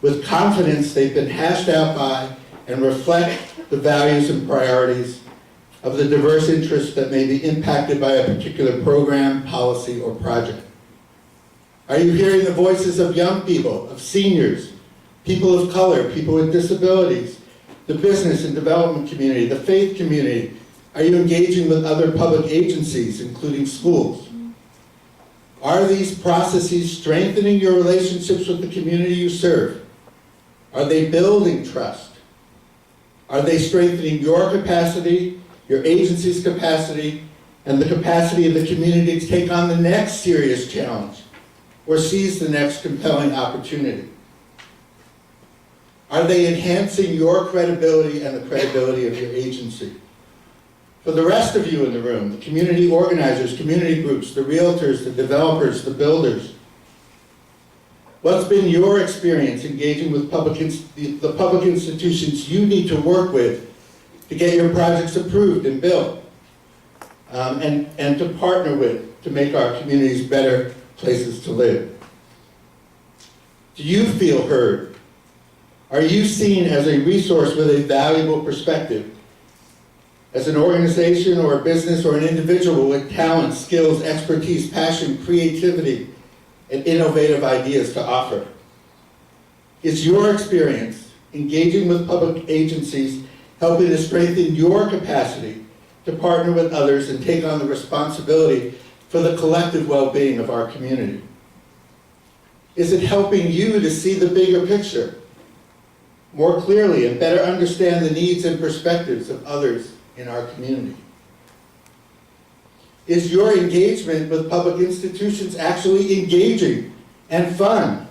With confidence, they've been hashed out by and reflect the values and priorities of the diverse interests that may be impacted by a particular program, policy, or project. Are you hearing the voices of young people, of seniors, people of color, people with disabilities, the business and development community, the faith community? Are you engaging with other public agencies, including schools? Are these processes strengthening your relationships with the community you serve? Are they building trust? Are they strengthening your capacity, your agency's capacity, and the capacity of the community to take on the next serious challenge or seize the next compelling opportunity? Are they enhancing your credibility and the credibility of your agency? For the rest of you in the room, the community organizers, community groups, the realtors, the developers, the builders, what's been your experience engaging with the public institutions you need to work with to get your projects approved and built, and to partner with to make our communities better places to live? Do you feel heard? Are you seen as a resource with a valuable perspective? As an organization or a business or an individual with talent, skills, expertise, passion, creativity, and innovative ideas to offer? Is your experience engaging with public agencies helping to strengthen your capacity to partner with others and take on the responsibility for the collective well-being of our community? Is it helping you to see the bigger picture more clearly and better understand the needs and perspectives of others in our community? Is your engagement with public institutions actually engaging and fun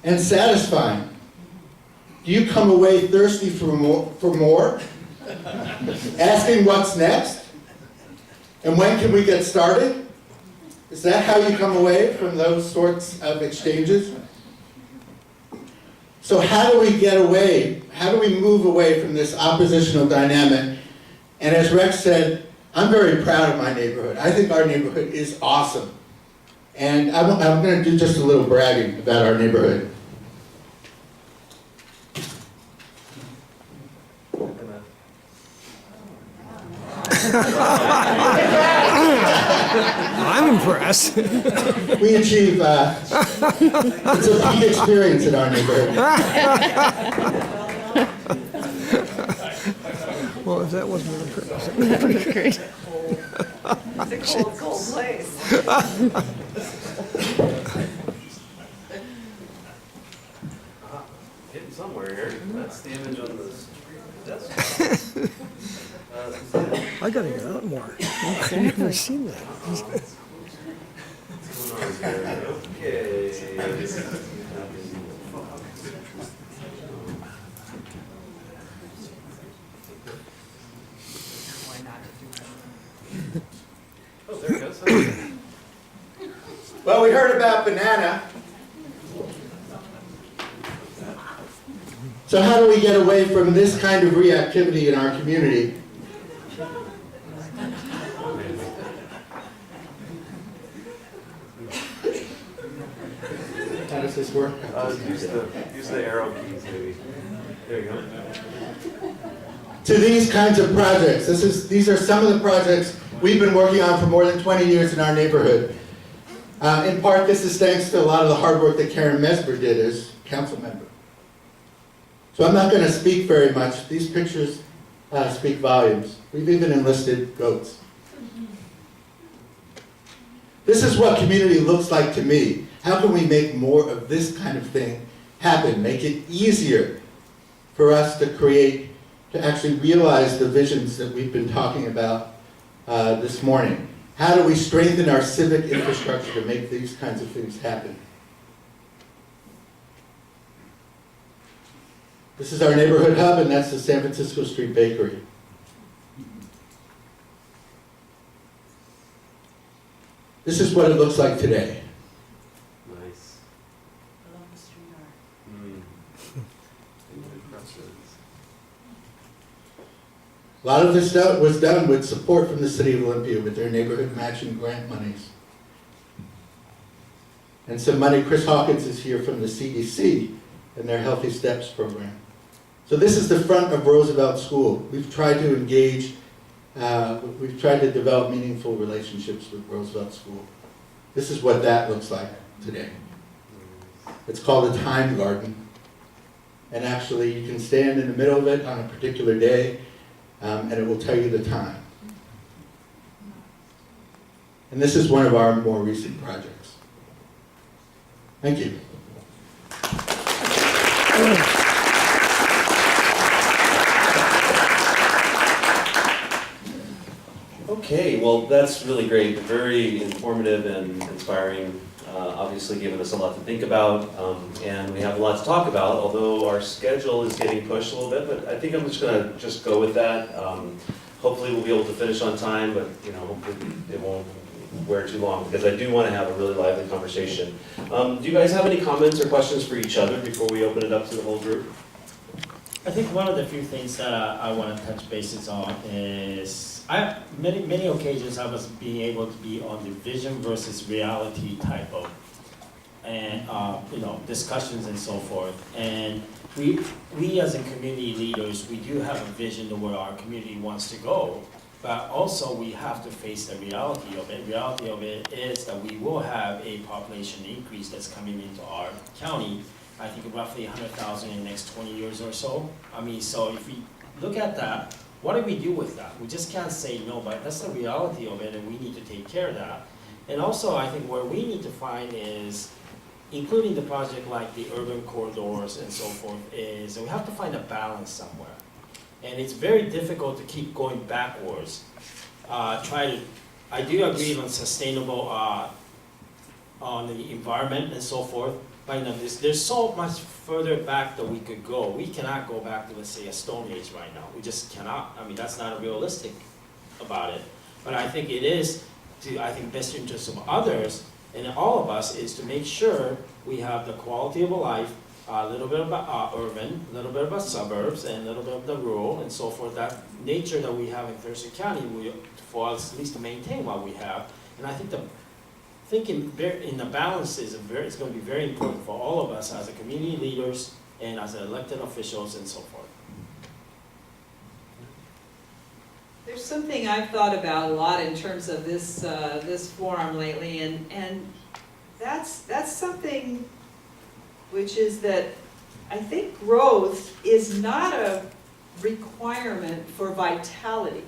and satisfying? Do you come away thirsty for more? Asking what's next? And when can we get started? Is that how you come away from those sorts of exchanges? So how do we get away? How do we move away from this oppositional dynamic? And as Rex said, I'm very proud of my neighborhood. I think our neighborhood is awesome. And I'm going to do just a little bragging about our neighborhood. I'm impressed. We achieve, it's a peak experience in our neighborhood. Well, if that wasn't impressive. That was great. It's a cold, cold place. Getting somewhere here. That's the image on the desk. I gotta get out more. I've never seen that. Okay. Oh, there it goes. Well, we heard about banana. So how do we get away from this kind of reactivity in our community? How does this work? Use the arrow keys, maybe. There you go. To these kinds of projects, these are some of the projects we've been working on for more than 20 years in our neighborhood. In part, this is thanks to a lot of the hard work that Karen Messmer did as council member. So I'm not going to speak very much. These pictures speak volumes. We've even enlisted goats. This is what community looks like to me. How can we make more of this kind of thing happen? Make it easier for us to create, to actually realize the visions that we've been talking about this morning. How do we strengthen our civic infrastructure to make these kinds of things happen? This is our neighborhood hub, and that's the San Francisco Street Bakery. This is what it looks like today. Nice. Along the street A lot of this stuff was done with support from the city of Olympia with their neighborhood matching grant monies. And some money, Chris Hawkins is here from the CDC, and their Healthy Steps program. So this is the front of Roosevelt School. We've tried to engage, we've tried to develop meaningful relationships with Roosevelt School. This is what that looks like today. It's called a time garden. And actually, you can stand in the middle of it on a particular day, and it will tell you the time. And this is one of our more recent projects. Thank you. Okay, well, that's really great, very informative and inspiring. Obviously given us a lot to think about, and we have a lot to talk about, although our schedule is getting pushed a little bit, but I think I'm just gonna go with that. Hopefully we'll be able to finish on time, but hopefully it won't wear too long, because I do want to have a really lively conversation. Do you guys have any comments or questions for each other before we open it up to the whole group? I think one of the few things that I want to touch bases on is, many occasions I was being able to be on the vision versus reality type of, and discussions and so forth. And we as a community leaders, we do have a vision of where our community wants to go, but also we have to face the reality of it. Reality of it is that we will have a population increase that's coming into our county. I think roughly 100,000 in the next 20 years or so. I mean, so if we look at that, what do we do with that? We just can't say no, but that's the reality of it, and we need to take care of that. And also, I think where we need to find is, including the project like the urban corridors and so forth, is we have to find a balance somewhere. And it's very difficult to keep going backwards. I do agree on sustainable, on the environment and so forth, but there's so much further back that we could go. We cannot go back to, let's say, a Stone Age right now. We just cannot. I mean, that's not realistic about it. But I think it is best interest of others and all of us is to make sure we have the quality of a life, a little bit about urban, a little bit about suburbs, and a little bit of the rural and so forth. That nature that we have in Thurston County, for us at least to maintain what we have. And I think thinking in the balance is it's going to be very important for all of us as a community leaders and as elected officials and so forth. There's something I've thought about a lot in terms of this forum lately, and that's something which is that I think growth is not a requirement for vitality.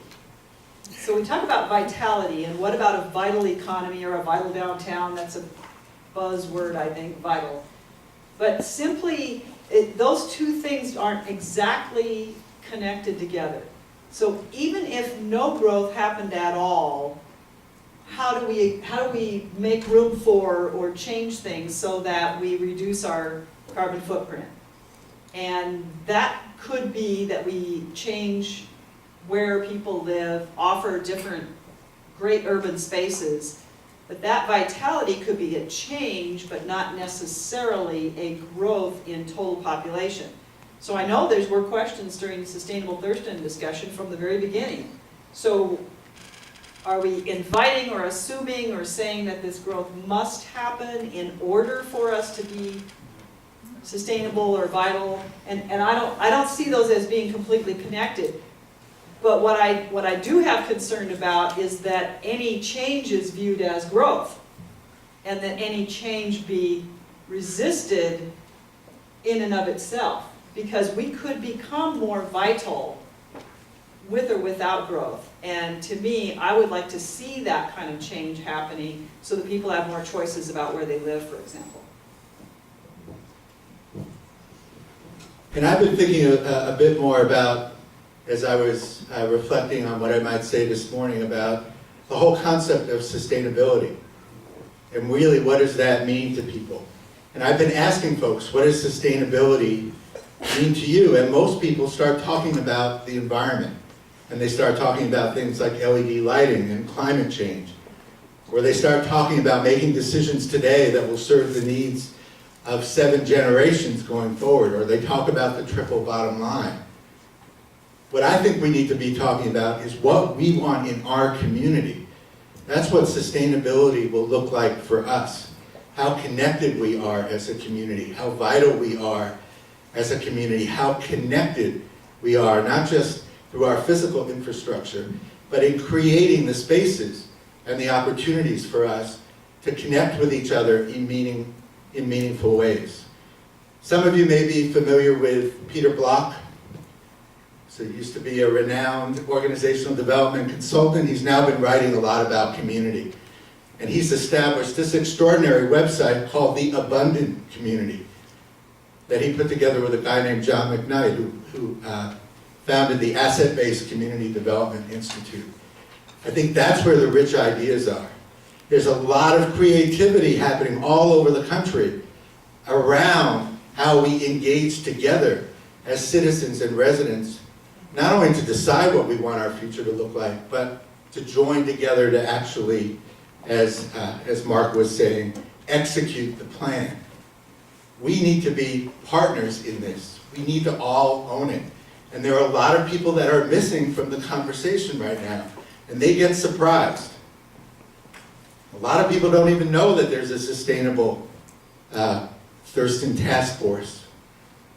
So we talk about vitality, and what about a vital economy or a vital downtown? That's a buzzword, I think, vital. But simply, those two things aren't exactly connected together. So even if no growth happened at all, how do we make room for or change things so that we reduce our carbon footprint? And that could be that we change where people live, offer different great urban spaces, but that vitality could be a change, but not necessarily a growth in total population. So I know were questions during the Sustainable Thurston discussion from the very beginning. So are we inviting or assuming or saying that this growth must happen in order for us to be sustainable or vital? And I don't see those as being completely connected. But what I do have concern about is that any change is viewed as growth, and that any change be resisted in and of itself, because we could become more vital with or without growth. And to me, I would like to see that kind of change happening so that people have more choices about where they live, for example. And I've been thinking a bit more about, as I was reflecting on what I might say this morning, about the whole concept of sustainability. And really, what does that mean to people? And I've been asking folks, what does sustainability mean to you? And most people start talking about the environment. And they start talking about things like LED lighting and climate change. Or they start talking about making decisions today that will serve the needs of 7 generations going forward. Or they talk about the triple bottom line. What I think we need to be talking about is what we want in our community. That's what sustainability will look like for us. How connected we are as a community, how vital we are as a community, how connected we are, not just through our physical infrastructure, but in creating the spaces and the opportunities for us to connect with each other in meaningful ways. Some of you may be familiar with Peter Block. So he used to be a renowned organizational development consultant. He's now been writing a lot about community. And he's established this extraordinary website called The Abundant Community that he put together with a guy named John McKnight, who founded the Asset-Based Community Development Institute. I think that's where the rich ideas are. There's a lot of creativity happening all over the country around how we engage together as citizens and residents, not only to decide what we want our future to look like, but to join together to actually, as Mark was saying, execute the plan. We need to be partners in this. We need to all own it. And there are a lot of people that are missing from the conversation right now, and they get surprised. A lot of people don't even know that there's a sustainable Thurston task force.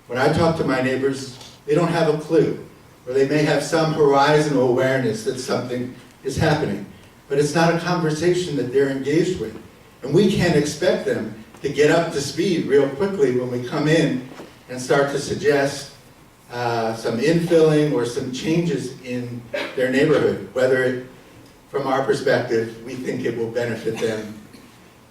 When I talk to my neighbors, they don't have a clue, or they may have some horizontal awareness that something is happening, but it's not a conversation that they're engaged with. And we can't expect them to get up to speed real quickly when we come in and start to suggest some infilling or some changes in their neighborhood, whether it, from our perspective, we think it will benefit them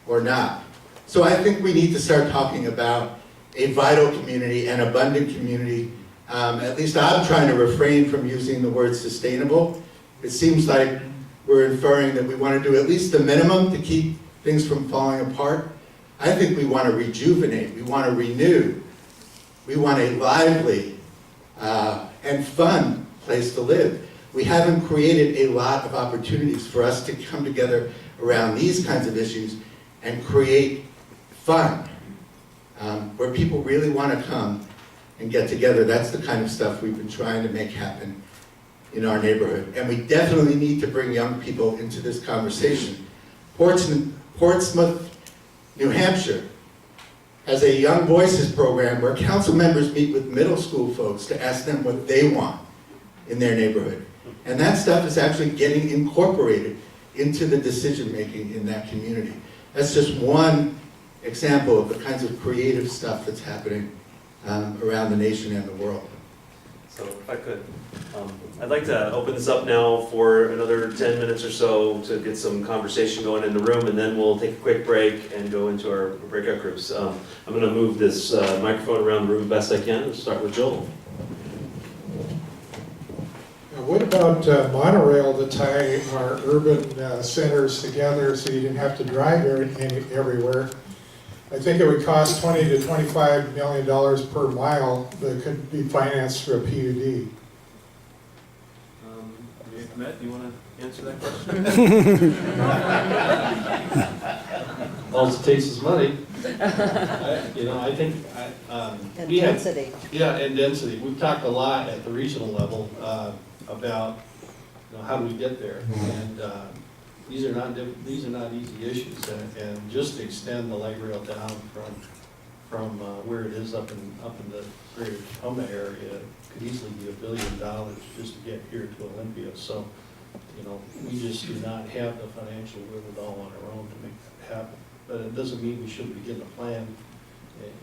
or not. So I think we need to start talking about a vital community, an abundant community. At least I'm trying to refrain from using the word sustainable. It seems like we're inferring that we want to do at least the minimum to keep things from falling apart. I think we want to rejuvenate, we want to renew, we want a lively and fun place to live. We haven't created a lot of opportunities for us to come together around these kinds of issues and create fun, where people really want to come and get together. That's the kind of stuff we've been trying to make happen in our neighborhood. And we definitely need to bring young people into this conversation. Portsmouth, New Hampshire has a Young Voices program where council members meet with middle school folks to ask them what they want in their neighborhood. And that stuff is actually getting incorporated into the decision-making in that community. That's just one example of the kinds of creative stuff that's happening around the nation and the world. So if I could, I'd like to open this up now for another 10 minutes or so to get some conversation going in the room, and then we'll take a quick break and go into our breakout groups. I'm going to move this microphone around the room best I can. We'll start with Joel. Now, what about monorail to tie our urban centers together so you didn't have to drive everywhere? I think it would cost $20 to $25 million per mile that could be financed through a PUD. Matt, do you want to answer that question? All it takes is money. I think, And we have, density. yeah, and density. We've talked a lot at the regional level about, how do we get there? And these are not easy issues. And just to extend the light rail down from where it is up in the greater Tacoma area could easily be $1 billion just to get here to Olympia. So, we just do not have the financial wherewithal on our own to make that happen. But it doesn't mean we shouldn't begin to plan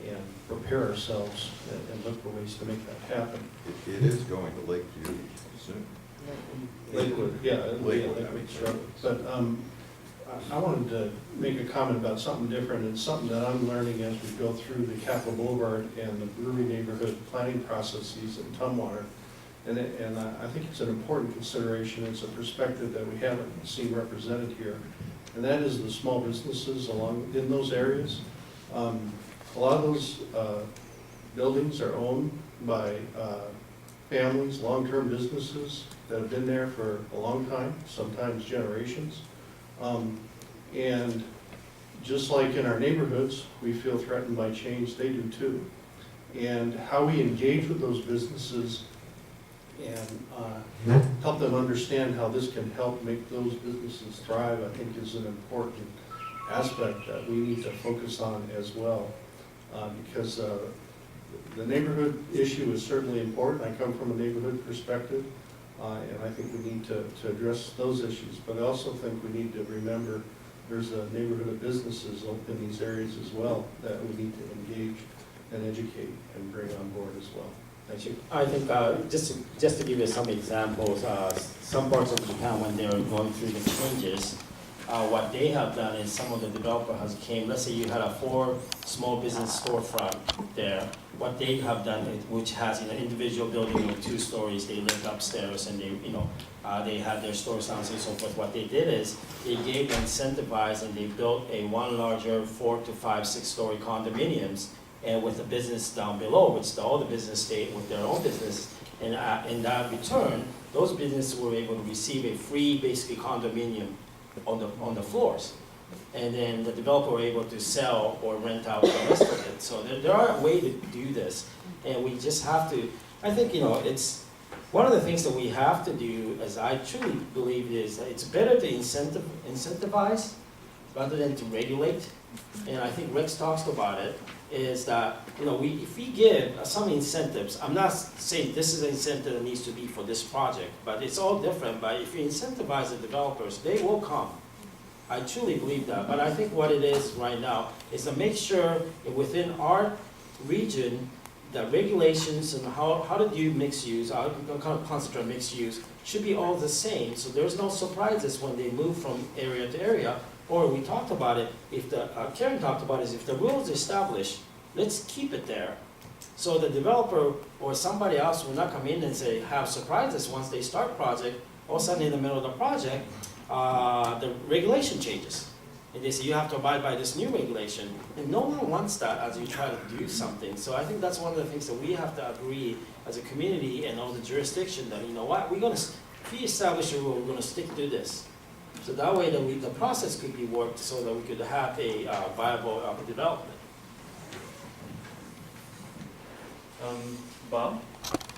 and prepare ourselves and look for ways to make that happen. It is going to Lakeview soon. Lakewood, yeah, Lakewood, But I wanted to make a comment about something different, and something that I'm learning as we go through the Capitol Boulevard and the brewery neighborhood planning processes in Tumwater. And I think it's an important consideration. It's a perspective that we haven't seen represented here, and that is the small businesses in those areas. A lot of those buildings are owned by families, long-term businesses that have been there for a long time, sometimes generations. And just like in our neighborhoods, we feel threatened by change, they do too. And how we engage with those businesses and help them understand how this can help make those businesses thrive, I think is an important aspect that we need to focus on as well. Because the neighborhood issue is certainly important. I come from a neighborhood perspective, and I think we need to address those issues. But I also think we need to remember there's a neighborhood of businesses in these areas as well that we need to engage and educate and bring on board as well. Thank you. I think just to give you some examples, some parts of Japan when they were going through the changes, what they have done is some of the developer has came. Let's say you had a 4 small business storefront there. What they have done, which has individual building of 2 stories, they lived upstairs and they had their stores downstairs and so forth. What they did is they gave them incentivized and they built a one larger 4 to 5, 6-story condominiums. And with the business down below, which all the business stayed with their own business, and in that return, those businesses were able to receive a free, basically, condominium on the floors. And then the developer were able to sell or rent out the rest of it. So there are ways to do this, and we just have to. I think it's one of the things that we have to do, as I truly believe, is that it's better to incentivize rather than to regulate. And I think Rex talks about it. Is that if we give some incentives, I'm not saying this is an incentive that needs to be for this project, but it's all different. But if you incentivize the developers, they will come. I truly believe that. But I think what it is right now is to make sure that within our region, the regulations and how to do mixed use, how to kind of concentrate on mixed use, should be all the same. So there's no surprises when they move from area to area. Or we talked about it, if Karen talked about it, is if the rules established, let's keep it there. So the developer or somebody else will not come in and say, have surprises once they start project. All of a sudden in the middle of the project, the regulation changes. And they say, you have to abide by this new regulation. And no one wants that as you try to do something. So I think that's one of the things that we have to agree as a community and all the jurisdiction that, if we establish a rule, we're going to stick to this. So that way the process could be worked so that we could have a viable development. Bob?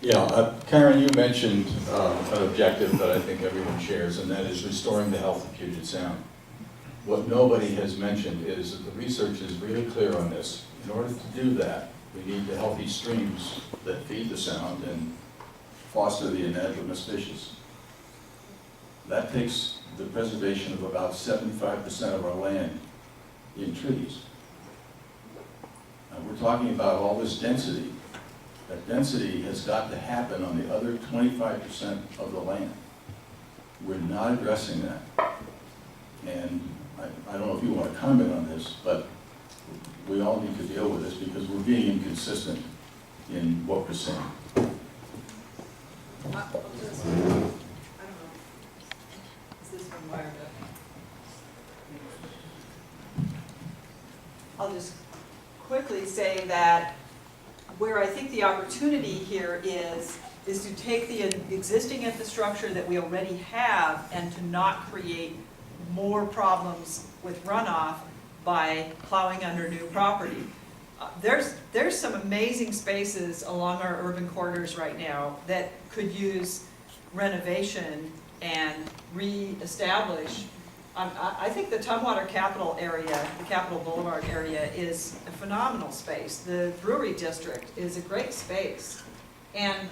Yeah, Karen, you mentioned an objective that I think everyone shares, and that is restoring the health of Puget Sound. What nobody has mentioned is that the research is really clear on this. In order to do that, we need the healthy streams that feed the sound and foster the anadromous species. That takes the preservation of about 75% of our land in trees. Now, we're talking about all this density. That density has got to happen on the other 25% of the land. We're not addressing that. And I don't know if you want to comment on this, but we all need to deal with this because we're being inconsistent in what we're saying. I don't know. Is this one wired up? I'll just quickly say that where I think the opportunity here is to take the existing infrastructure that we already have and to not create more problems with runoff by plowing under new property. There's some amazing spaces along our urban corridors right now that could use renovation and re-establish. I think the Tumwater Capitol area, the Capitol Boulevard area, is a phenomenal space. The Brewery District is a great space. And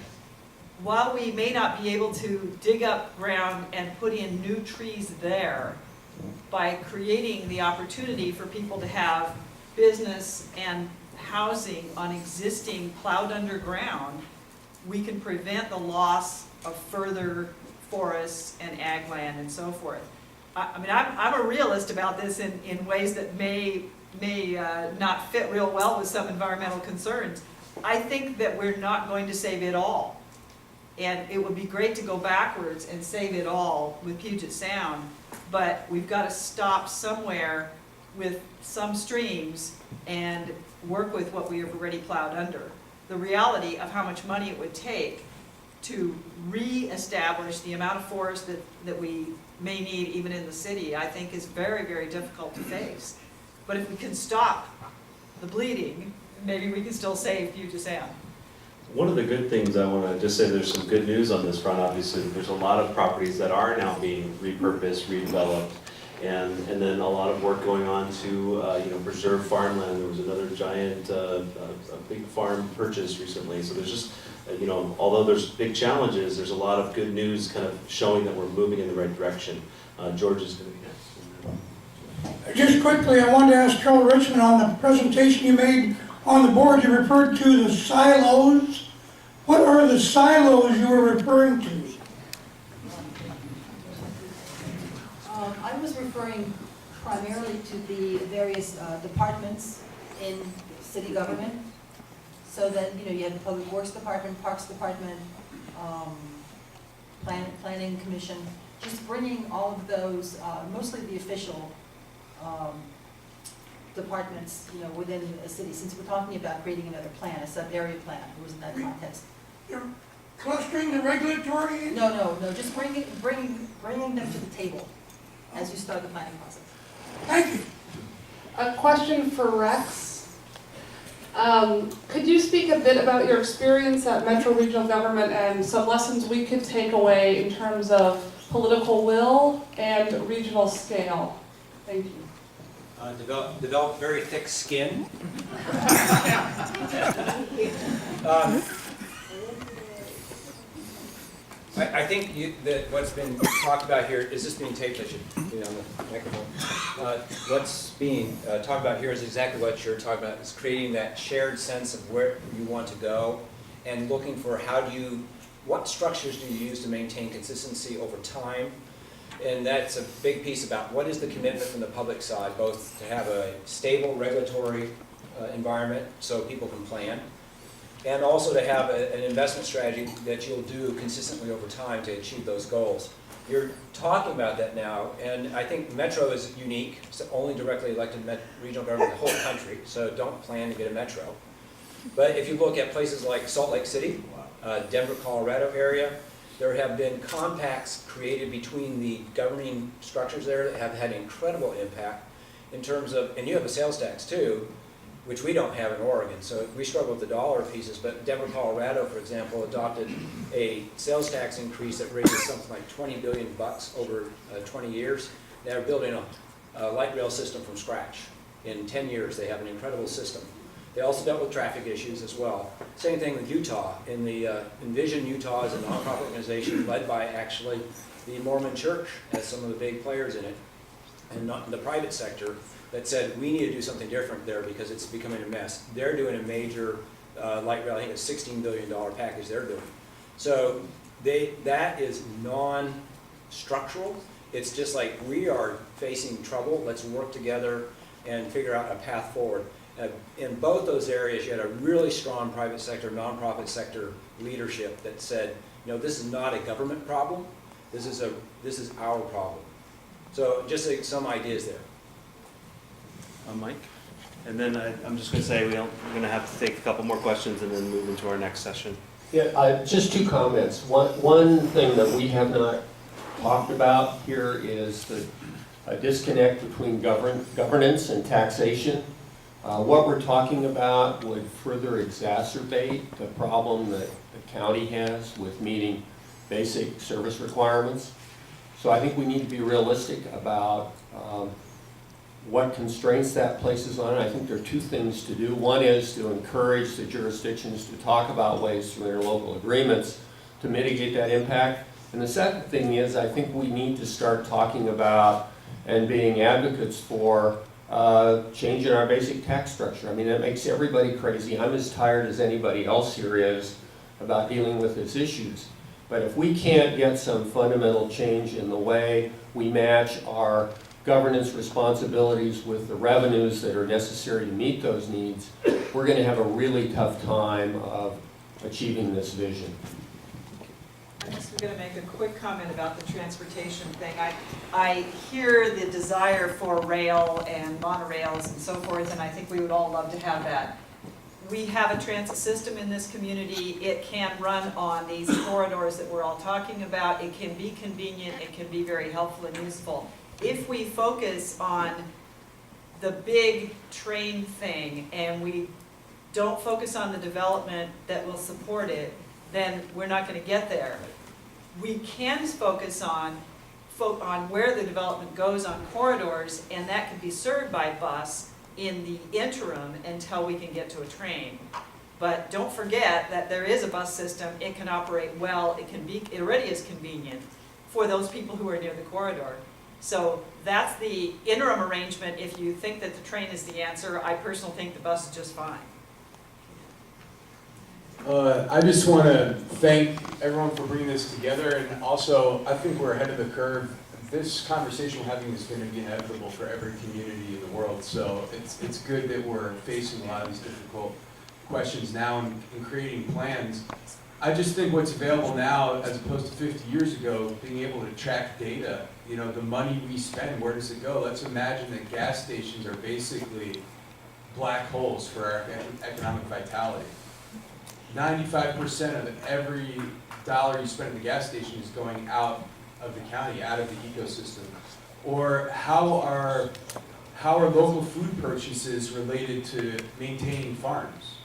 while we may not be able to dig up ground and put in new trees there, by creating the opportunity for people to have business and housing on existing plowed underground, we can prevent the loss of further forests and ag land and so forth. I mean, I'm a realist about this in ways that may not fit real well with some environmental concerns. I think that we're not going to save it all. And it would be great to go backwards and save it all with Puget Sound, but we've got to stop somewhere with some streams and work with what we have already plowed under. The reality of how much money it would take to re-establish the amount of forest that we may need even in the city, I think is very, very difficult to face. But if we can stop the bleeding, maybe we can still save Puget Sound. One of the good things I want to just say, there's some good news on this front. Obviously, there's a lot of properties that are now being repurposed, redeveloped, And then a lot of work going on to, preserve farmland. There was another giant, a big farm purchase recently. So there's just, although there's big challenges, there's a lot of good news kind of showing that we're moving in the right direction. George is going to be next. Just quickly, I wanted to ask Carole Richmond on the presentation you made on the board, you referred to the silos. What are the silos you were referring to? I was referring primarily to the various departments in city government. So that, you have the Public Works Department, Parks Department, Planning Commission, just bringing all of those, mostly the official departments, within a city. Since we're talking about creating another plan, a sub-area plan, it was in that context. You're clustering the regulatory? No, just bringing them to the table as you start the planning process. Thank you. A question for Rex. Could you speak a bit about your experience at Metro Regional Government and some lessons we could take away in terms of political will and regional scale? Thank you. Develop very thick skin. I think that what's been talked about here, is this being taped? I should be on the microphone. What's being talked about here is exactly what you're talking about, is creating that shared sense of where you want to go and looking for what structures do you use to maintain consistency over time. And that's a big piece about what is the commitment from the public side, both to have a stable regulatory environment so people can plan, and also to have an investment strategy that you'll do consistently over time to achieve those goals. You're talking about that now, and I think Metro is unique. It's the only directly elected regional government in the whole country, so don't plan to get a Metro. But if you look at places like Salt Lake City, Denver, Colorado area, there have been compacts created between the governing structures there that have had incredible impact in terms of, and you have a sales tax too, which we don't have in Oregon. So we struggle with the dollar pieces, but Denver, Colorado, for example, adopted a sales tax increase that raises something like $20 billion over 20 years. They're building a light rail system from scratch. In 10 years, they have an incredible system. They also dealt with traffic issues as well. Same thing with Utah. In the Envision Utah is a nonprofit organization led by actually the Mormon Church as some of the big players in it, and not the private sector, that said we need to do something different there because it's becoming a mess. They're doing a major light rail, I think it's a $16 billion package they're doing. So that is non-structural. It's just like we are facing trouble, let's work together and figure out a path forward. In both those areas, you had a really strong private sector, nonprofit sector leadership that said, this is not a government problem. This is our problem. So just some ideas there. Mike? And then I'm just going to say we're going to have to take a couple more questions and then move into our next session. Yeah, just two comments. One thing that we have not talked about here is the disconnect between governance and taxation. What we're talking about would further exacerbate the problem that the county has with meeting basic service requirements. So I think we need to be realistic about what constraints that places on it. I think there are two things to do. One is to encourage the jurisdictions to talk about ways through interlocal agreements to mitigate that impact. And the second thing is I think we need to start talking about and being advocates for changing our basic tax structure. I mean, that makes everybody crazy. I'm as tired as anybody else here is about dealing with these issues. But if we can't get some fundamental change in the way we match our governance responsibilities with the revenues that are necessary to meet those needs, we're going to have a really tough time of achieving this vision. I'm just going to make a quick comment about the transportation thing. I hear the desire for rail and monorails and so forth, and I think we would all love to have that. We have a transit system in this community. It can run on these corridors that we're all talking about. It can be convenient. It can be very helpful and useful. If we focus on the big train thing and we don't focus on the development that will support it, then we're not going to get there. We can focus on on where the development goes on corridors, and that can be served by bus in the interim until we can get to a train. But don't forget that there is a bus system, it can operate well, it already is convenient for those people who are near the corridor. So that's the interim arrangement. If you think that the train is the answer, I personally think the bus is just fine. I just want to thank everyone for bringing this together, and also I think we're ahead of the curve. This conversation we're having is going to be inevitable for every community in the world, so it's good that we're facing a lot of these difficult questions now and creating plans. I just think what's available now, as opposed to 50 years ago, being able to track data, you know, the money we spend, where does it go? Let's imagine that gas stations are basically black holes for our economic vitality. 95% of every dollar you spend at the gas station is going out of the county, out of the ecosystem. Or how are local food purchases related to maintaining farms?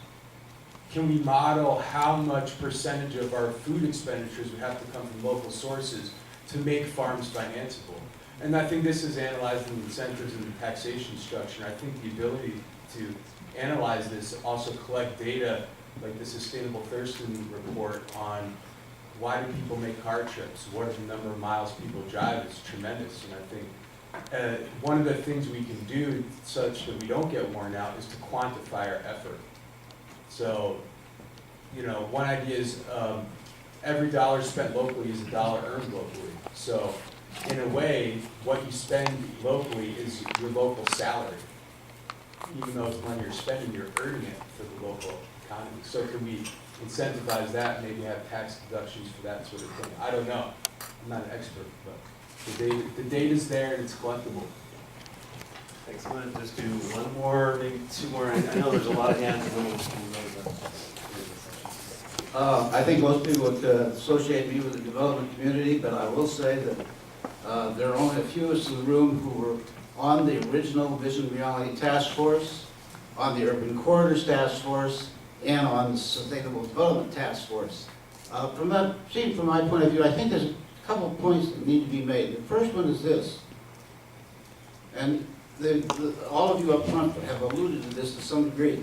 Can we model how much percentage of our food expenditures would have to come from local sources to make farms financeable? And I think this is analyzed in the incentives and the taxation structure. I think the ability to analyze this, also collect data like the Sustainable Thurston report on why do people make car trips, what are the number of miles people drive, is tremendous. And I think one of the things we can do such that we don't get worn out is to quantify our effort. So, you know, one idea is every dollar spent locally is a dollar earned locally. So, in a way, what you spend locally is your local salary. Even though it's money you're spending, you're earning it for the local economy. So can we incentivize that, maybe have tax deductions for that sort of thing? I don't know. I'm not an expert, but the data's there and it's collectible. Thanks. I'm going to just do one more, maybe two more. I know there's a lot of hands. I think most people would associate me with the development community, but I will say that there are only a few of us in the room who were on the original Vision Reality Task Force, on the Urban Corridors Task Force, and on the Sustainable Development Task Force. From my point of view, I think there's a couple of points that need to be made. The first one is this, and all of you up front have alluded to this to some degree.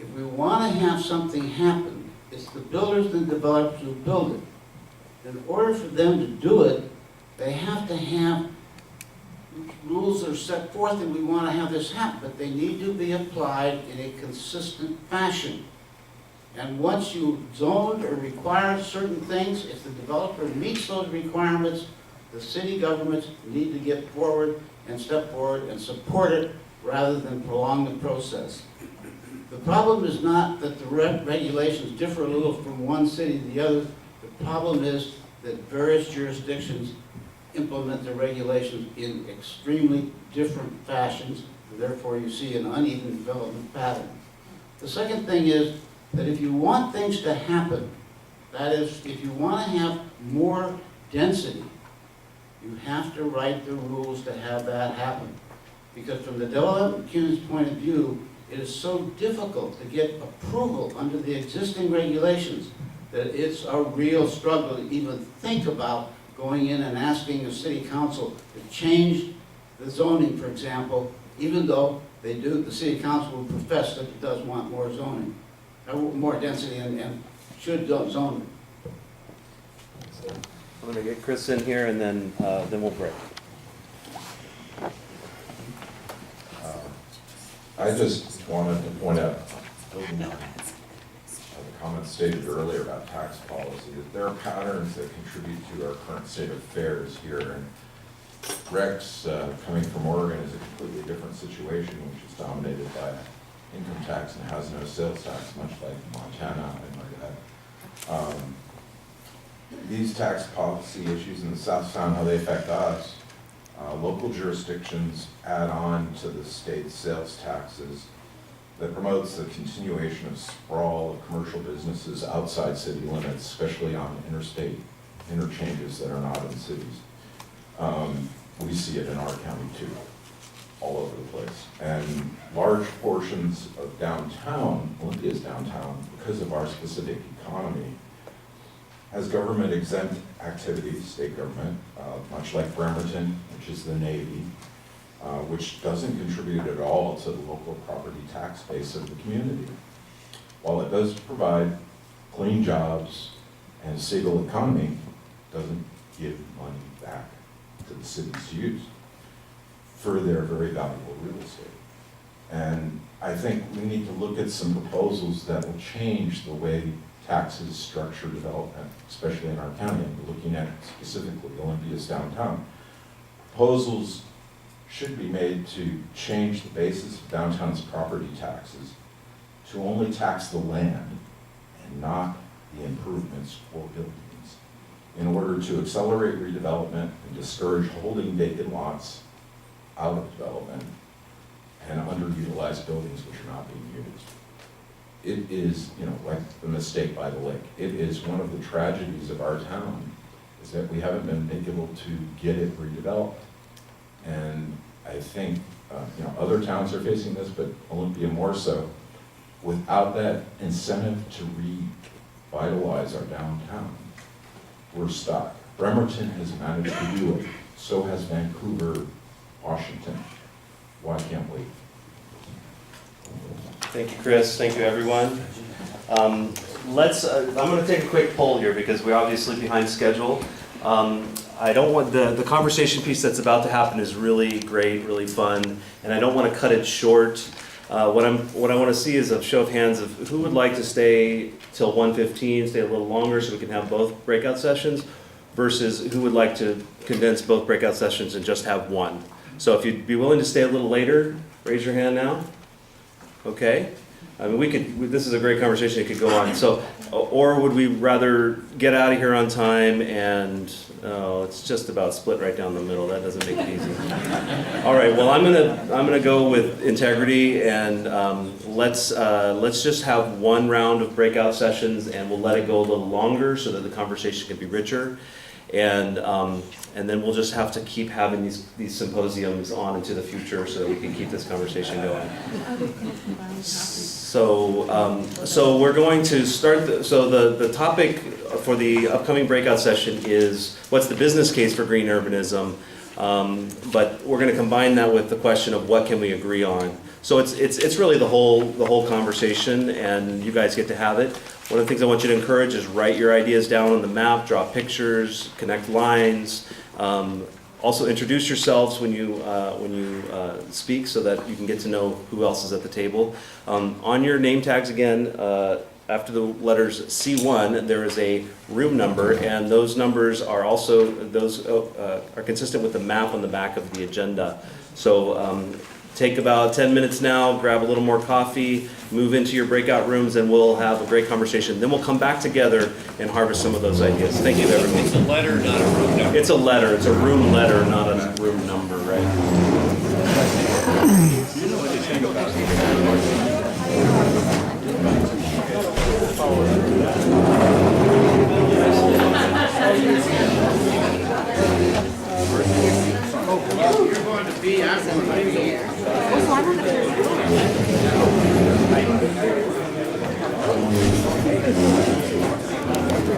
If we want to have something happen, it's the builders and developers who build it. In order for them to do it, they have to have rules that are set forth that we want to have this happen, but they need to be applied in a consistent fashion. And once you zoned or required certain things, if the developer meets those requirements, the city governments need to get forward and step forward and support it rather than prolong the process. The problem is not that the regulations differ a little from one city to the other. The problem is that various jurisdictions implement the regulations in extremely different fashions. Therefore, you see an uneven development pattern. The second thing is that if you want things to happen, that is, if you want to have more density, you have to write the rules to have that happen. Because from the development community's point of view, it is so difficult to get approval under the existing regulations that it's a real struggle to even think about going in and asking the city council to change the zoning, for example, even though they do, the city council will profess that it does want more zoning, more density and should zone it. I'm going to get Chris in here and then we'll break. I just wanted to point out, building on the comments stated earlier about tax policy, that there are patterns that contribute to our current state of affairs here. And Rex, coming from Oregon, is a completely different situation, which is dominated by income tax and has no sales tax, much like Montana and like that. These tax policy issues in the South Sound, how they affect us. Local jurisdictions add on to the state's sales taxes that promotes the continuation of sprawl of commercial businesses outside city limits, especially on interstate interchanges that are not in cities. We see it in our county too, all over the place. And large portions of downtown, Olympia's downtown, because of our specific economy, has government exempt activities, state government, much like Bremerton, which is the Navy, which doesn't contribute at all to the local property tax base of the community. While it does provide clean jobs and a stable economy, it doesn't give money back to the cities to use for their very valuable real estate. And I think we need to look at some proposals that will change the way taxes structure development, especially in our county. And we're looking at specifically Olympia's downtown. Proposals should be made to change the basis of downtown's property taxes to only tax the land and not the improvements or buildings, in order to accelerate redevelopment and discourage holding vacant lots out of development and underutilized buildings which are not being used. It is, like the mistake by the lake. It is one of the tragedies of our town, is that we haven't been able to get it redeveloped. And I think, other towns are facing this, but Olympia more so. Without that incentive to revitalize our downtown, we're stuck. Bremerton has managed to do it. So has Vancouver, Washington. Why can't we? Thank you, Chris. Thank you, everyone. I'm going to take a quick poll here because we're obviously behind schedule. I don't want the conversation piece that's about to happen is really great, really fun, and I don't want to cut it short. What I want to see is a show of hands of who would like to stay till 1:15, stay a little longer so we can have both breakout sessions, versus who would like to condense both breakout sessions and just have one. So if you'd be willing to stay a little later, raise your hand now. Okay. I mean, this is a great conversation, it could go on. So, or would we rather get out of here on time and, it's just about split right down the middle. That doesn't make it easy. All right, well, I'm gonna go with integrity, and let's just have one round of breakout sessions, and we'll let it go a little longer so that the conversation can be richer. And then we'll just have to keep having these symposiums on into the future so that we can keep this conversation going. So we're going to start, the topic for the upcoming breakout session is what's the business case for green urbanism, but we're going to combine that with the question of what can we agree on. So it's really the whole conversation, and you guys get to have it. One of the things I want you to encourage is write your ideas down on the map, draw pictures, connect lines. Also introduce yourselves when you speak so that you can get to know who else is at the table. On your name tags again, after the letters C1, there is a room number, and those numbers are also, are consistent with the map on the back of the agenda. So take about 10 minutes now, grab a little more coffee, move into your breakout rooms, and we'll have a great conversation. Then we'll come back together and harvest some of those ideas. Thank you, everyone. It's a letter, not a room number. It's a letter. It's a room letter, not a room number, right? You're going to be, I'm going to be. Oh,